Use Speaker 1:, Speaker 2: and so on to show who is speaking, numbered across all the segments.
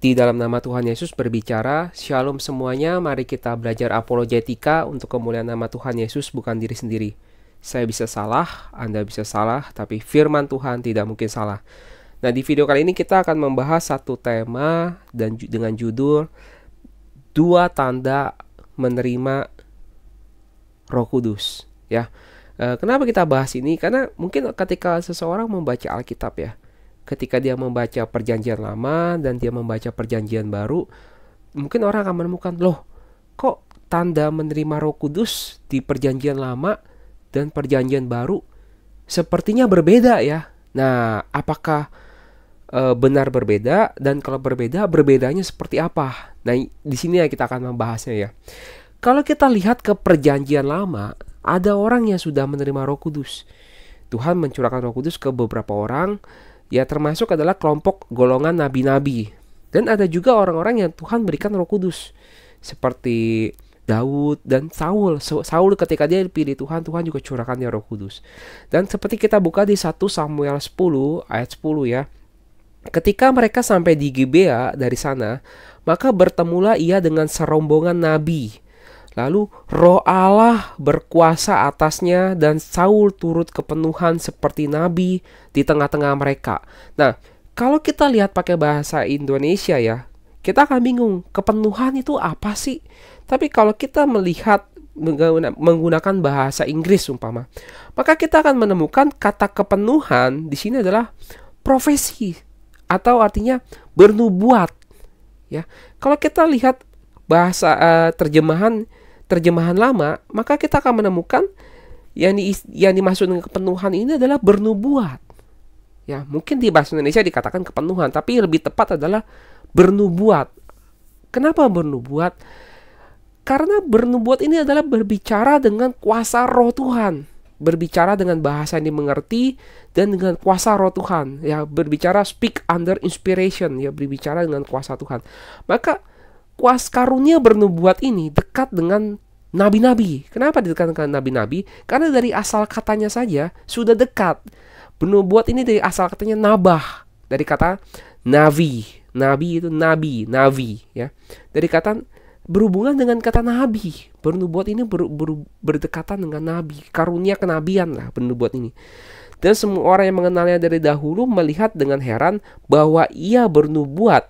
Speaker 1: Di dalam nama Tuhan Yesus berbicara, Shalom semuanya, mari kita belajar apologetika untuk kemuliaan nama Tuhan Yesus, bukan diri sendiri. Saya bisa salah, Anda bisa salah, tapi firman Tuhan tidak mungkin salah. Nah, di video kali ini kita akan membahas satu tema dan dengan judul Dua Tanda Menerima Roh Kudus. Ya, kenapa kita bahas ini? Karena mungkin ketika seseorang membaca Alkitab ya, ketika dia membaca perjanjian lama dan dia membaca perjanjian baru, mungkin orang akan menemukan, loh, kok tanda menerima Roh Kudus di perjanjian lama dan perjanjian baru sepertinya berbeda ya. Nah, apakah benar berbeda, dan kalau berbeda, berbedanya seperti apa? Nah, di sini ya kita akan membahasnya ya. Kalau kita lihat ke perjanjian lama, ada orang yang sudah menerima Roh Kudus. Tuhan mencurahkan Roh Kudus ke beberapa orang, ya termasuk adalah kelompok golongan nabi-nabi. Dan ada juga orang-orang yang Tuhan berikan Roh Kudus, seperti Daud dan Saul. Saul ketika dia dipilih Tuhan, Tuhan juga curahkan dia Roh Kudus. Dan seperti kita buka di 1 Samuel 10 ayat 10 ya. Ketika mereka sampai di Gibea dari sana, maka bertemulah ia dengan serombongan nabi. Lalu Roh Allah berkuasa atasnya dan Saul turut kepenuhan seperti nabi di tengah-tengah mereka. Nah, kalau kita lihat pakai bahasa Indonesia ya, kita akan bingung, kepenuhan itu apa sih? Tapi kalau kita melihat menggunakan bahasa Inggris umpama, maka kita akan menemukan kata kepenuhan di sini adalah profesi atau artinya bernubuat. Ya, kalau kita lihat bahasa terjemahan lama, maka kita akan menemukan yang dimaksud dengan kepenuhan ini adalah bernubuat. Ya, mungkin di bahasa Indonesia dikatakan kepenuhan, tapi lebih tepat adalah bernubuat. Kenapa bernubuat? Karena bernubuat ini adalah berbicara dengan kuasa Roh Tuhan, berbicara dengan bahasa yang dimengerti dan dengan kuasa Roh Tuhan. Ya, berbicara speak under inspiration, ya berbicara dengan kuasa Tuhan. Maka kuasa karunia bernubuat ini dekat dengan nabi-nabi. Kenapa dekat dengan nabi-nabi? Karena dari asal katanya saja sudah dekat. Bernubuat ini dari asal katanya nabah, dari kata navi. Nabi itu navi ya. Dari kata berhubungan dengan kata nabi. Bernubuat ini berdekatan dengan nabi. Karunia kenabian lah bernubuat ini. Dan semua orang yang mengenalnya dari dahulu melihat dengan heran bahwa ia bernubuat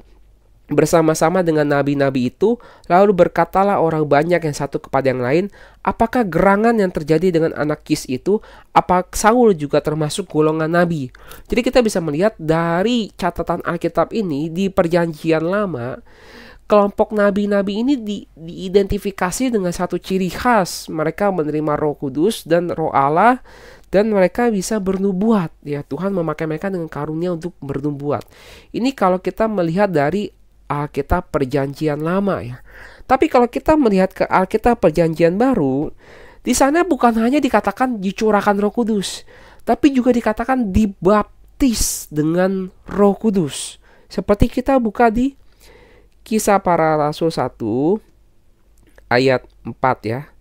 Speaker 1: bersama-sama dengan nabi-nabi itu. Lalu berkatalah orang banyak yang satu kepada yang lain, apakah gerangan yang terjadi dengan anak Kis itu? Apa Saul juga termasuk golongan nabi? Jadi kita bisa melihat dari catatan Alkitab ini di perjanjian lama, kelompok nabi-nabi ini diidentifikasi dengan satu ciri khas. Mereka menerima Roh Kudus dan Roh Allah, dan mereka bisa bernubuat. Ya, Tuhan memakai mereka dengan karunia untuk bernubuat. Ini kalau kita melihat dari Alkitab perjanjian lama ya. Tapi kalau kita melihat ke Alkitab perjanjian baru, di sana bukan hanya dikatakan dicurahkan Roh Kudus, tapi juga dikatakan dibaptis dengan Roh Kudus. Seperti kita buka di Kisah Para Rasul 1 ayat 4 ya.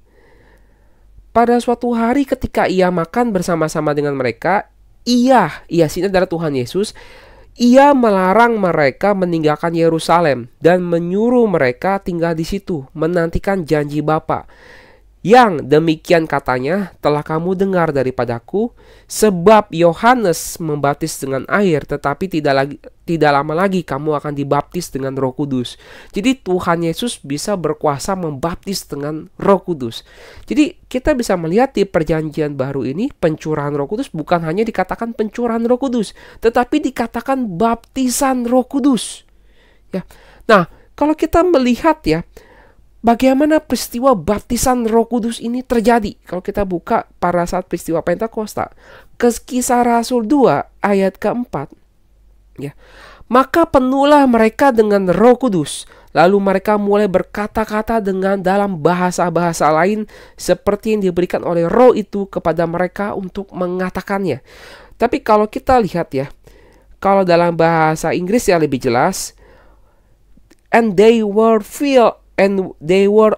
Speaker 1: Pada suatu hari ketika ia makan bersama-sama dengan mereka, ia sini adalah Tuhan Yesus, ia melarang mereka meninggalkan Yerusalem dan menyuruh mereka tinggal di situ, menantikan janji Bapa. Yang demikian katanya telah kamu dengar daripadaku, sebab Yohanes membaptis dengan air, tetapi tidak lama lagi kamu akan dibaptis dengan Roh Kudus. Jadi Tuhan Yesus bisa berkuasa membaptis dengan Roh Kudus. Jadi kita bisa melihat di perjanjian baru ini, pencurahan Roh Kudus bukan hanya dikatakan pencurahan Roh Kudus, tetapi dikatakan baptisan Roh Kudus. Ya. Nah, kalau kita melihat ya, bagaimana peristiwa baptisan Roh Kudus ini terjadi? Kalau kita buka pada saat peristiwa Pentakosta, Kisah Rasul 2 ayat keempat, ya, maka penuhlah mereka dengan Roh Kudus, lalu mereka mulai berkata-kata dengan dalam bahasa-bahasa lain seperti yang diberikan oleh Roh itu kepada mereka untuk mengatakannya. Tapi kalau kita lihat ya, kalau dalam bahasa Inggris ya lebih jelas, and they were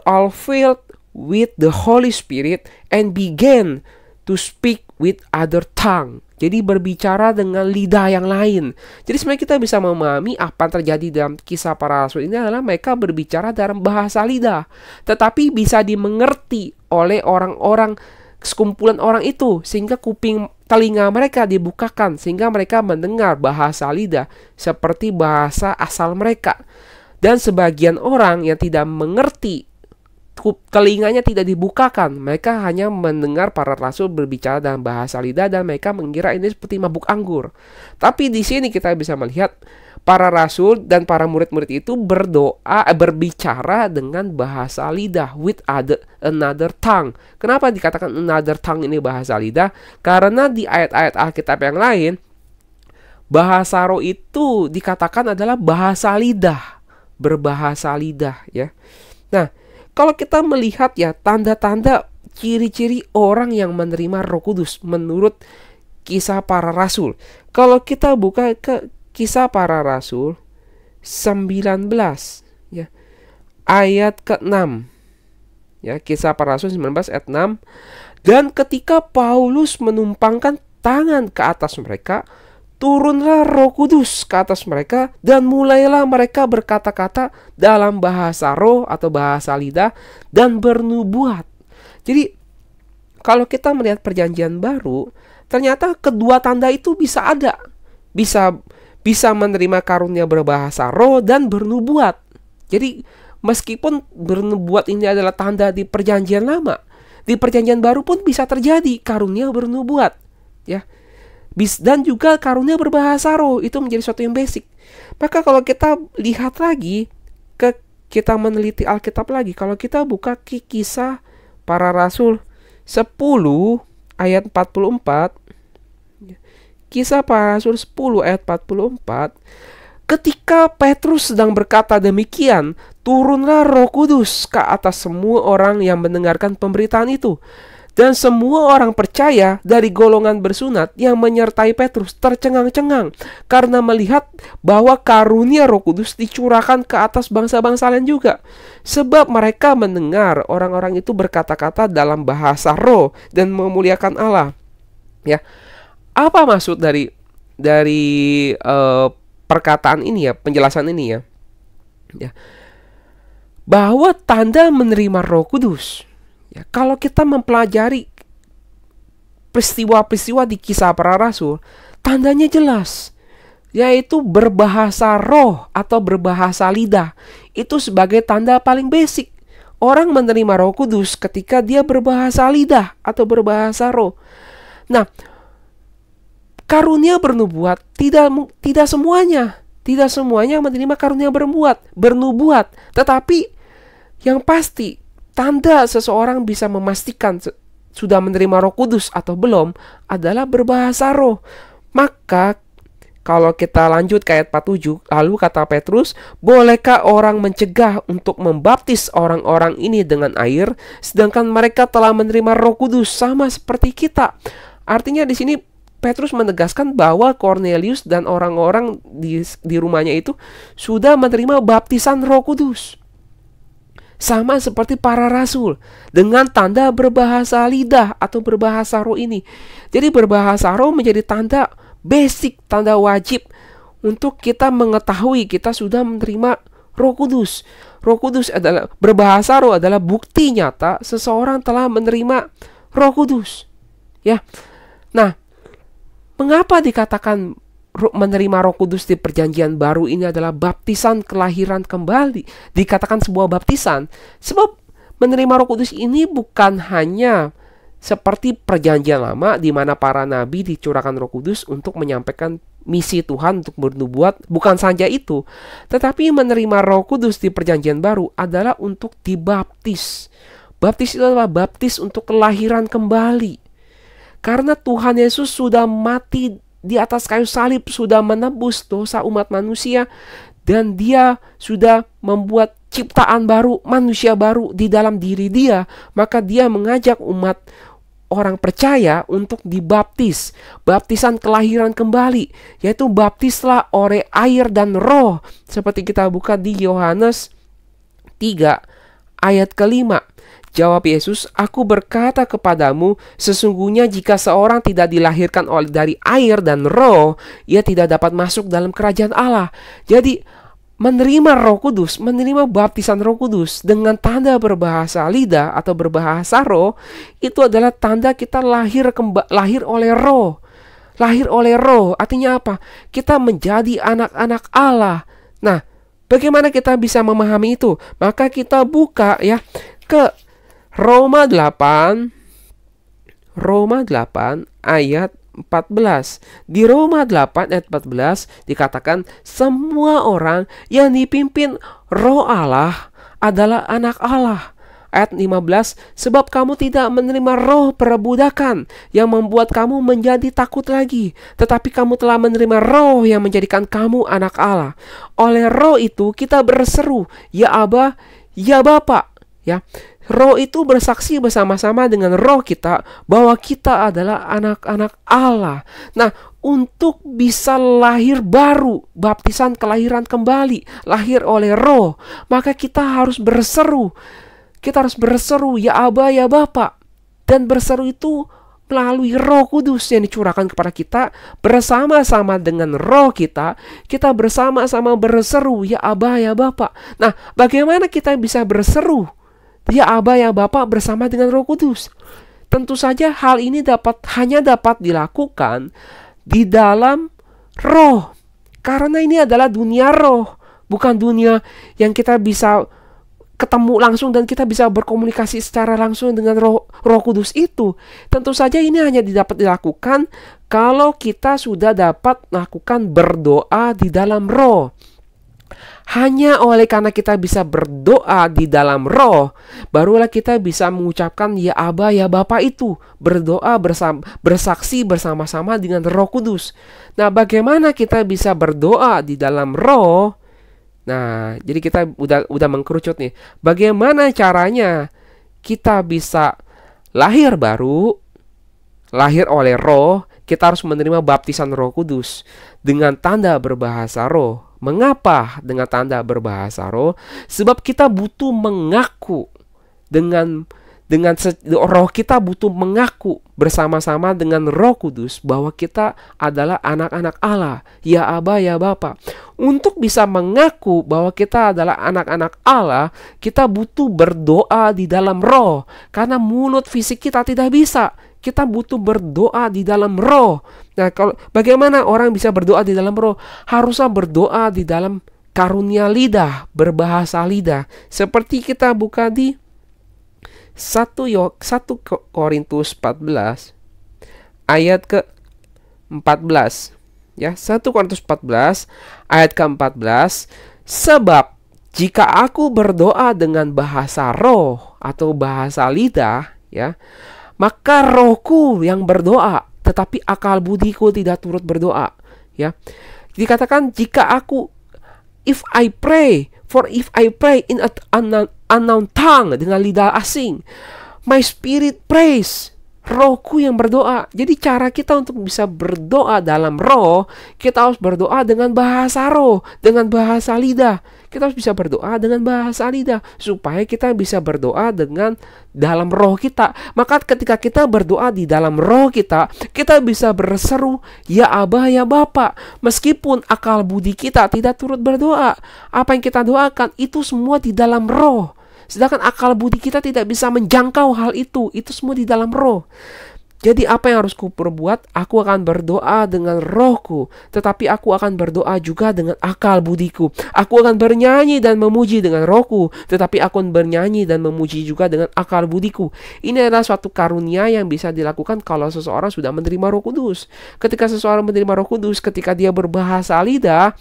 Speaker 1: all filled with the Holy Spirit and began to speak with other tongue. Jadi berbicara dengan lidah yang lain. Jadi sebenarnya kita bisa memahami apa yang terjadi dalam Kisah Para Rasul ini adalah mereka berbicara dalam bahasa lidah. Tetapi bisa dimengerti oleh orang-orang, sekumpulan orang itu, sehingga kuping telinga mereka dibukakan sehingga mereka mendengar bahasa lidah seperti bahasa asal mereka. Dan sebagian orang yang tidak mengerti, telinganya tidak dibukakan, mereka hanya mendengar para rasul berbicara dalam bahasa lidah dan mereka mengira ini seperti mabuk anggur. Tapi di sini kita bisa melihat para rasul dan para murid-murid itu berbicara dengan bahasa lidah, with another tongue. Kenapa dikatakan another tongue ini bahasa lidah? Karena di ayat-ayat Alkitab yang lain, bahasa roh itu dikatakan adalah bahasa lidah, berbahasa lidah, ya. Nah, kalau kita melihat ya tanda-tanda ciri-ciri orang yang menerima Roh Kudus menurut Kisah Para Rasul. Kalau kita buka ke Kisah Para Rasul 19 ya, ayat ke-6. Ya, Kisah Para Rasul 19 ayat 6. Dan ketika Paulus menumpangkan tangan ke atas mereka, turunlah Roh Kudus ke atas mereka dan mulailah mereka berkata-kata dalam bahasa roh atau bahasa lidah dan bernubuat. Jadi kalau kita melihat Perjanjian Baru, ternyata kedua tanda itu bisa ada. Bisa menerima karunia berbahasa roh dan bernubuat. Jadi meskipun bernubuat ini adalah tanda di Perjanjian Lama, di Perjanjian Baru pun bisa terjadi karunia bernubuat, ya. Dan juga karunia berbahasa roh itu menjadi sesuatu yang basic. Maka kalau kita lihat lagi, kita meneliti Alkitab lagi, kalau kita buka Kisah Para Rasul 10 ayat 44, Kisah Para Rasul 10 ayat 44, ketika Petrus sedang berkata demikian, turunlah Roh Kudus ke atas semua orang yang mendengarkan pemberitaan itu. Dan semua orang percaya dari golongan bersunat yang menyertai Petrus tercengang-cengang karena melihat bahwa karunia Roh Kudus dicurahkan ke atas bangsa-bangsa lain juga. Sebab mereka mendengar orang-orang itu berkata-kata dalam bahasa roh dan memuliakan Allah. Ya, apa maksud dari perkataan ini ya, penjelasan ini ya? Ya, bahwa tanda menerima Roh Kudus. Ya, kalau kita mempelajari peristiwa-peristiwa di Kisah Para Rasul, tandanya jelas, yaitu berbahasa roh atau berbahasa lidah. Itu sebagai tanda paling basic. Orang menerima Roh Kudus ketika dia berbahasa lidah atau berbahasa roh. Nah, karunia bernubuat tidak semuanya menerima karunia bernubuat, tetapi yang pasti tanda seseorang bisa memastikan sudah menerima Roh Kudus atau belum adalah berbahasa roh. Maka kalau kita lanjut ke ayat 47, lalu kata Petrus, bolehkah orang mencegah untuk membaptis orang-orang ini dengan air, sedangkan mereka telah menerima Roh Kudus sama seperti kita? Artinya di sini Petrus menegaskan bahwa Cornelius dan orang-orang di rumahnya itu sudah menerima baptisan Roh Kudus. Sama seperti para rasul, dengan tanda berbahasa lidah atau berbahasa roh ini. Jadi berbahasa roh menjadi tanda basic, tanda wajib untuk kita mengetahui kita sudah menerima Roh Kudus. Roh Kudus adalah, berbahasa roh adalah bukti nyata seseorang telah menerima Roh Kudus. Ya. Nah, mengapa dikatakan menerima Roh Kudus di Perjanjian Baru ini adalah baptisan kelahiran kembali? Dikatakan sebuah baptisan sebab menerima Roh Kudus ini bukan hanya seperti Perjanjian Lama di mana para nabi dicurahkan Roh Kudus untuk menyampaikan misi Tuhan untuk bernubuat. Bukan saja itu, tetapi menerima Roh Kudus di Perjanjian Baru adalah untuk dibaptis. Baptis itu adalah baptis untuk kelahiran kembali. Karena Tuhan Yesus sudah mati di atas kayu salib, sudah menebus dosa umat manusia, dan dia sudah membuat ciptaan baru, manusia baru di dalam diri dia. Maka dia mengajak umat orang percaya untuk dibaptis, baptisan kelahiran kembali, yaitu baptislah oleh air dan roh, seperti kita buka di Yohanes 3 ayat ke-5. Jawab Yesus, "Aku berkata kepadamu, sesungguhnya jika seorang tidak dilahirkan dari air dan roh, ia tidak dapat masuk dalam kerajaan Allah." Jadi, menerima Roh Kudus, menerima baptisan Roh Kudus dengan tanda berbahasa lidah atau berbahasa roh, itu adalah tanda kita lahir oleh roh. Lahir oleh roh, artinya apa? Kita menjadi anak-anak Allah. Nah, bagaimana kita bisa memahami itu? Maka kita buka ya ke Roma 8 ayat 14. Di Roma 8 ayat 14 dikatakan semua orang yang dipimpin Roh Allah adalah anak Allah. Ayat 15, sebab kamu tidak menerima roh perbudakan yang membuat kamu menjadi takut lagi, tetapi kamu telah menerima roh yang menjadikan kamu anak Allah. Oleh roh itu kita berseru, ya Aba, ya Bapa. Ya, roh itu bersaksi bersama-sama dengan roh kita bahwa kita adalah anak-anak Allah. Nah, untuk bisa lahir baru, baptisan kelahiran kembali, lahir oleh roh, maka kita harus berseru. Kita harus berseru, ya Aba, ya Bapa. Dan berseru itu melalui Roh Kudus yang dicurahkan kepada kita. Bersama-sama dengan roh kita bersama-sama berseru, ya Aba, ya Bapa. Nah, bagaimana kita bisa berseru, ya Aba, ya Bapa bersama dengan Roh Kudus? Tentu saja hal ini hanya dapat dilakukan di dalam roh. Karena ini adalah dunia roh, bukan dunia yang kita bisa ketemu langsung dan kita bisa berkomunikasi secara langsung dengan roh kudus itu. Tentu saja ini hanya dapat dilakukan kalau kita sudah dapat melakukan berdoa di dalam roh. Hanya oleh karena kita bisa berdoa di dalam roh, barulah kita bisa mengucapkan ya Aba, ya Bapa itu. Berdoa bersaksi bersama-sama dengan Roh Kudus. Nah, bagaimana kita bisa berdoa di dalam roh? Nah, jadi kita udah mengkerucut nih. Bagaimana caranya kita bisa lahir baru, lahir oleh roh? Kita harus menerima baptisan Roh Kudus dengan tanda berbahasa roh. Mengapa dengan tanda berbahasa roh? Sebab kita butuh mengaku dengan roh kita butuh mengaku bersama-sama dengan Roh Kudus bahwa kita adalah anak-anak Allah, ya Aba, ya Bapa. Untuk bisa mengaku bahwa kita adalah anak-anak Allah, kita butuh berdoa di dalam roh. Karena mulut fisik kita tidak bisa. Kita butuh berdoa di dalam roh. Nah, bagaimana orang bisa berdoa di dalam roh? Harusnya berdoa di dalam karunia lidah, berbahasa lidah. Seperti kita buka di 1 Korintus 14 ayat ke-14. Ya, 1 Korintus 14 ayat ke-14. Sebab jika aku berdoa dengan bahasa roh atau bahasa lidah, ya, maka rohku yang berdoa, tetapi akal budiku tidak turut berdoa. Ya, dikatakan if I pray in an unknown tongue, dengan lidah asing, my spirit prays, rohku yang berdoa. Jadi cara kita untuk bisa berdoa dalam roh, kita harus berdoa dengan bahasa roh, dengan bahasa lidah. Kita harus bisa berdoa dengan bahasa lidah supaya kita bisa berdoa dengan dalam roh kita. Maka ketika kita berdoa di dalam roh kita bisa berseru, ya Aba, ya Bapa. Meskipun akal budi kita tidak turut berdoa, apa yang kita doakan itu semua di dalam roh. Sedangkan akal budi kita tidak bisa menjangkau hal itu semua di dalam roh. Jadi apa yang harus kuperbuat? Aku akan berdoa dengan rohku, tetapi aku akan berdoa juga dengan akal budiku. Aku akan bernyanyi dan memuji dengan rohku, tetapi aku akan bernyanyi dan memuji juga dengan akal budiku. Ini adalah suatu karunia yang bisa dilakukan kalau seseorang sudah menerima Roh Kudus. Ketika seseorang menerima Roh Kudus, ketika dia berbahasa lidah,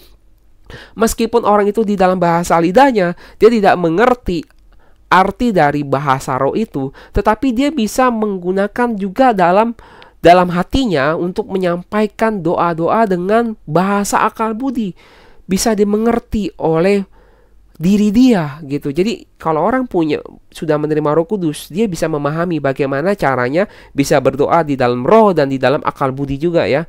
Speaker 1: meskipun orang itu di dalam bahasa lidahnya, dia tidak mengerti arti dari bahasa roh itu, tetapi dia bisa menggunakan juga dalam hatinya untuk menyampaikan doa-doa dengan bahasa akal budi, bisa dimengerti oleh diri dia gitu. Jadi kalau orang sudah menerima Roh Kudus, dia bisa memahami bagaimana caranya bisa berdoa di dalam roh dan di dalam akal budi juga, ya.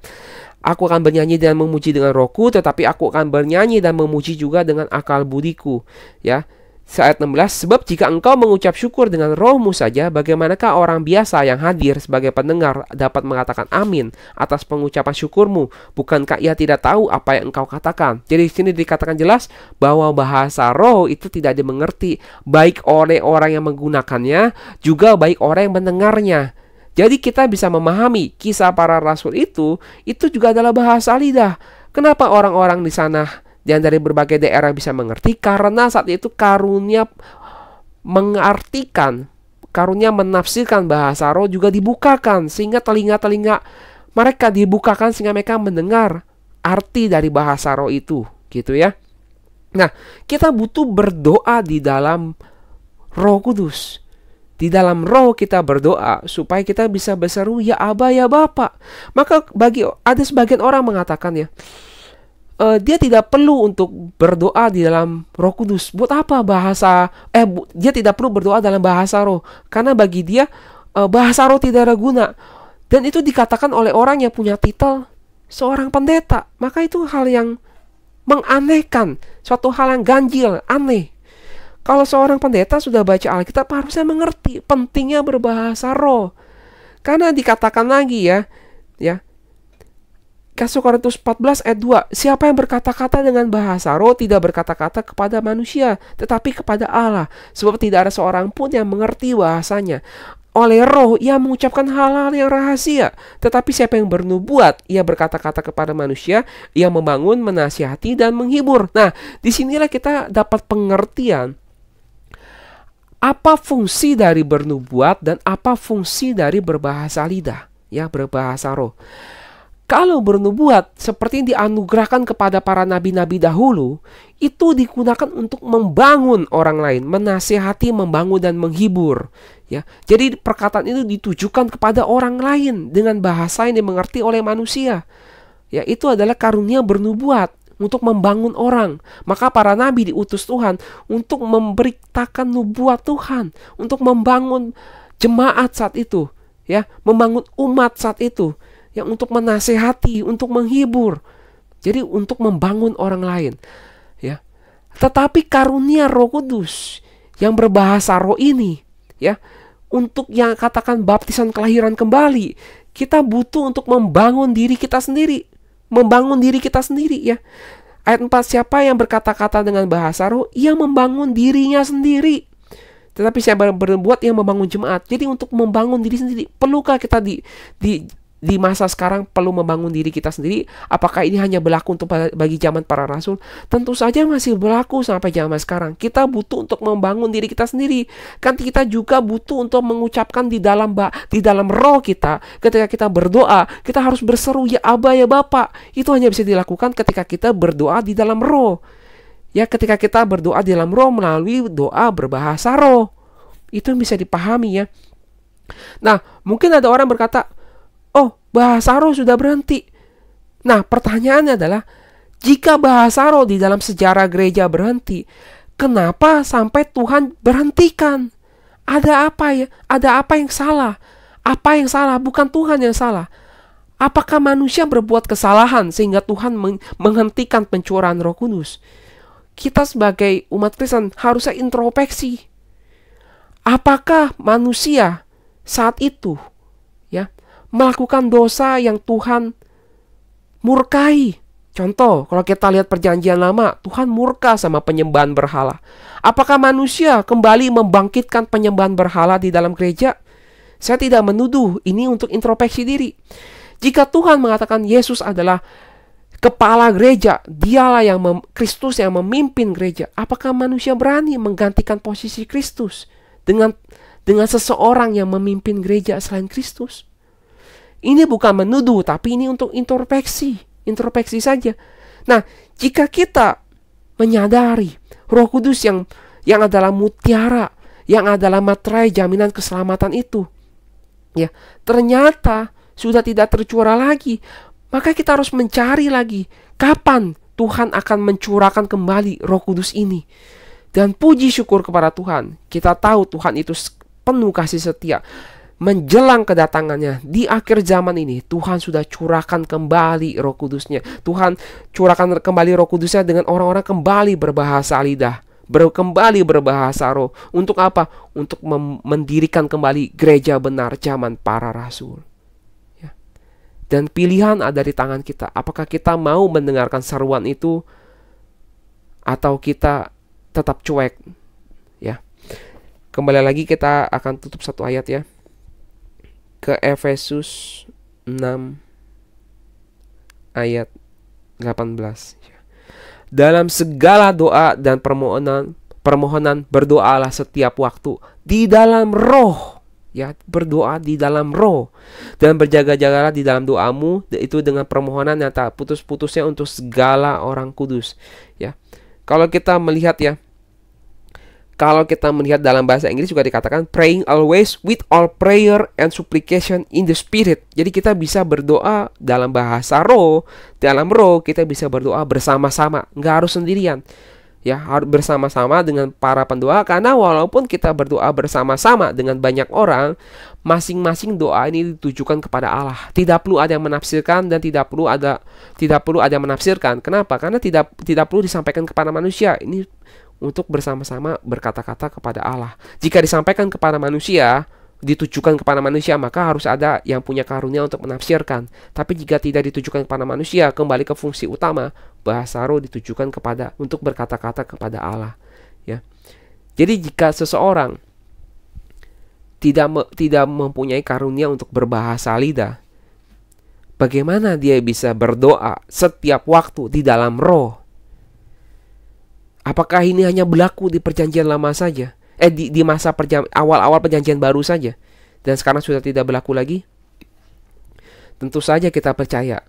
Speaker 1: Aku akan bernyanyi dan memuji dengan rohku, tetapi aku akan bernyanyi dan memuji juga dengan akal budiku, ya. Ayat 16, sebab jika engkau mengucap syukur dengan rohmu saja, bagaimanakah orang biasa yang hadir sebagai pendengar dapat mengatakan amin atas pengucapan syukurmu? Bukankah ia tidak tahu apa yang engkau katakan? Jadi di sini dikatakan jelas bahwa bahasa roh itu tidak dimengerti baik oleh orang yang menggunakannya, juga baik orang yang mendengarnya. Jadi kita bisa memahami kisah para rasul itu juga adalah bahasa lidah. Kenapa orang-orang di sana dan dari berbagai daerah bisa mengerti? Karena saat itu karunia mengartikan, karunia menafsirkan bahasa roh juga dibukakan, sehingga telinga-telinga mereka dibukakan sehingga mereka mendengar arti dari bahasa roh itu, gitu ya. Nah, kita butuh berdoa di dalam Roh Kudus. Di dalam roh kita berdoa supaya kita bisa berseru ya Aba ya Bapa. Maka ada sebagian orang mengatakan ya, dia tidak perlu untuk berdoa di dalam Roh Kudus. Buat apa dia tidak perlu berdoa dalam bahasa roh, karena bagi dia bahasa roh tidak ada guna. Dan itu dikatakan oleh orang yang punya titel seorang pendeta. Maka itu hal yang menganehkan, suatu hal yang ganjil, aneh. Kalau seorang pendeta sudah baca Alkitab, harusnya mengerti pentingnya berbahasa roh. Karena dikatakan lagi ya, Kasih Korintus 14 ayat 2, siapa yang berkata-kata dengan bahasa roh tidak berkata-kata kepada manusia, tetapi kepada Allah. Sebab tidak ada seorang pun yang mengerti bahasanya. Oleh roh ia mengucapkan hal-hal yang rahasia. Tetapi siapa yang bernubuat, ia berkata-kata kepada manusia, ia membangun, menasihati, dan menghibur. Nah, disinilah kita dapat pengertian apa fungsi dari bernubuat dan apa fungsi dari berbahasa lidah, ya, berbahasa roh. Kalau bernubuat seperti yang dianugerahkan kepada para nabi-nabi dahulu, itu digunakan untuk membangun orang lain, menasihati, membangun, dan menghibur. Ya, jadi perkataan itu ditujukan kepada orang lain dengan bahasa yang dimengerti oleh manusia. Ya, itu adalah karunia bernubuat untuk membangun orang. Maka para nabi diutus Tuhan untuk memberitakan nubuat Tuhan, untuk membangun jemaat saat itu, ya, membangun umat saat itu. Yang untuk menasehati, untuk menghibur. Jadi untuk membangun orang lain, ya. Tetapi karunia Roh Kudus yang berbahasa roh ini, ya, untuk yang katakan baptisan kelahiran kembali, kita butuh untuk membangun diri kita sendiri, ya. Ayat 4, siapa yang berkata-kata dengan bahasa roh, ia membangun dirinya sendiri. Tetapi siapa yang berbuat, ia membangun jemaat. Jadi untuk membangun diri sendiri, perlukah kita di masa sekarang perlu membangun diri kita sendiri? Apakah ini hanya berlaku untuk bagi zaman para rasul? Tentu saja masih berlaku sampai zaman sekarang. Kita butuh untuk membangun diri kita sendiri. Kan kita juga butuh untuk mengucapkan di dalam roh kita. Ketika kita berdoa, kita harus berseru ya Aba ya Bapa. Itu hanya bisa dilakukan ketika kita berdoa di dalam roh. Ya, ketika kita berdoa di dalam roh melalui doa berbahasa roh. Itu bisa dipahami ya. Nah, mungkin ada orang berkata, oh, bahasa roh sudah berhenti. Nah, pertanyaannya adalah, jika bahasa roh di dalam sejarah gereja berhenti, kenapa sampai Tuhan berhentikan? Ada apa ya? Ada apa yang salah? Apa yang salah? Bukan Tuhan yang salah. Apakah manusia berbuat kesalahan sehingga Tuhan menghentikan pencurahan Roh Kudus? Kita sebagai umat Kristen harusnya introspeksi. Apakah manusia saat itu, ya, melakukan dosa yang Tuhan murkai? Contoh, kalau kita lihat perjanjian lama, Tuhan murka sama penyembahan berhala. Apakah manusia kembali membangkitkan penyembahan berhala di dalam gereja? Saya tidak menuduh, ini untuk introspeksi diri. Jika Tuhan mengatakan Yesus adalah kepala gereja, dialah Kristus yang memimpin gereja, apakah manusia berani menggantikan posisi Kristus dengan seseorang yang memimpin gereja selain Kristus? Ini bukan menuduh, tapi ini untuk introspeksi saja. Nah, jika kita menyadari Roh Kudus yang adalah mutiara, yang adalah materai jaminan keselamatan itu, ya, ternyata sudah tidak tercurah lagi, maka kita harus mencari lagi kapan Tuhan akan mencurahkan kembali Roh Kudus ini. Dan puji syukur kepada Tuhan, kita tahu Tuhan itu penuh kasih setia. Menjelang kedatangannya di akhir zaman ini, Tuhan sudah curahkan kembali Roh Kudusnya. Tuhan curahkan kembali Roh Kudusnya dengan orang-orang kembali berbahasa lidah, kembali berbahasa roh. Untuk apa? Untuk mendirikan kembali gereja benar zaman para rasul. Ya. Dan pilihan ada di tangan kita. Apakah kita mau mendengarkan seruan itu atau kita tetap cuek? Ya. Kembali lagi kita akan tutup satu ayat ya. Ke Efesus 6 ayat 18. Dalam segala doa dan permohonan berdoalah setiap waktu di dalam roh. Ya, berdoa di dalam roh. Dan berjaga-jagalah di dalam doamu, itu dengan permohonan yang tak putus-putusnya untuk segala orang kudus. Ya. Kalau kita melihat dalam bahasa Inggris juga dikatakan praying always with all prayer and supplication in the spirit. Jadi kita bisa berdoa dalam bahasa roh, dalam roh kita bisa berdoa bersama-sama, nggak harus sendirian. Ya, harus bersama-sama dengan para pendoa, karena walaupun kita berdoa bersama-sama dengan banyak orang, masing-masing doa ini ditujukan kepada Allah. Tidak perlu ada yang menafsirkan dan tidak perlu ada yang menafsirkan. Kenapa? Karena tidak perlu disampaikan kepada manusia. Ini untuk bersama-sama berkata-kata kepada Allah. Jika disampaikan kepada manusia, ditujukan kepada manusia, maka harus ada yang punya karunia untuk menafsirkan. Tapi jika tidak ditujukan kepada manusia, kembali ke fungsi utama, bahasa roh ditujukan untuk berkata-kata kepada Allah. Ya. Jadi jika seseorang tidak mempunyai karunia untuk berbahasa lidah, bagaimana dia bisa berdoa setiap waktu di dalam roh? Apakah ini hanya berlaku di perjanjian lama saja? Di masa awal-awal perjanjian baru saja, dan sekarang sudah tidak berlaku lagi? Tentu saja kita percaya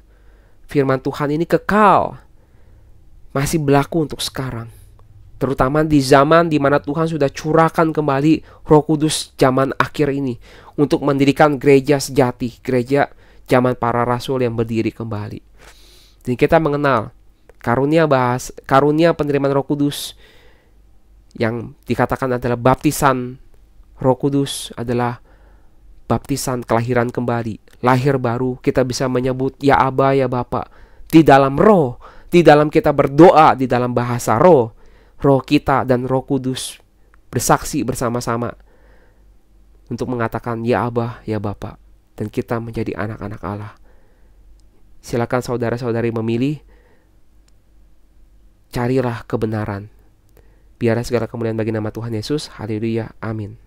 Speaker 1: firman Tuhan ini kekal, masih berlaku untuk sekarang, terutama di zaman di mana Tuhan sudah curahkan kembali Roh Kudus zaman akhir ini untuk mendirikan gereja sejati, gereja zaman para rasul yang berdiri kembali. Dan kita mengenal karunia penerimaan Roh Kudus yang dikatakan adalah baptisan Roh Kudus, adalah baptisan kelahiran kembali, lahir baru. Kita bisa menyebut ya Aba, ya Bapa di dalam roh. Di dalam kita berdoa di dalam bahasa roh, roh kita dan Roh Kudus bersaksi bersama-sama untuk mengatakan ya Aba, ya Bapa, dan kita menjadi anak-anak Allah. Silakan saudara-saudari memilih. Carilah kebenaran. Biarlah segala kemuliaan bagi nama Tuhan Yesus. Haleluya. Amin.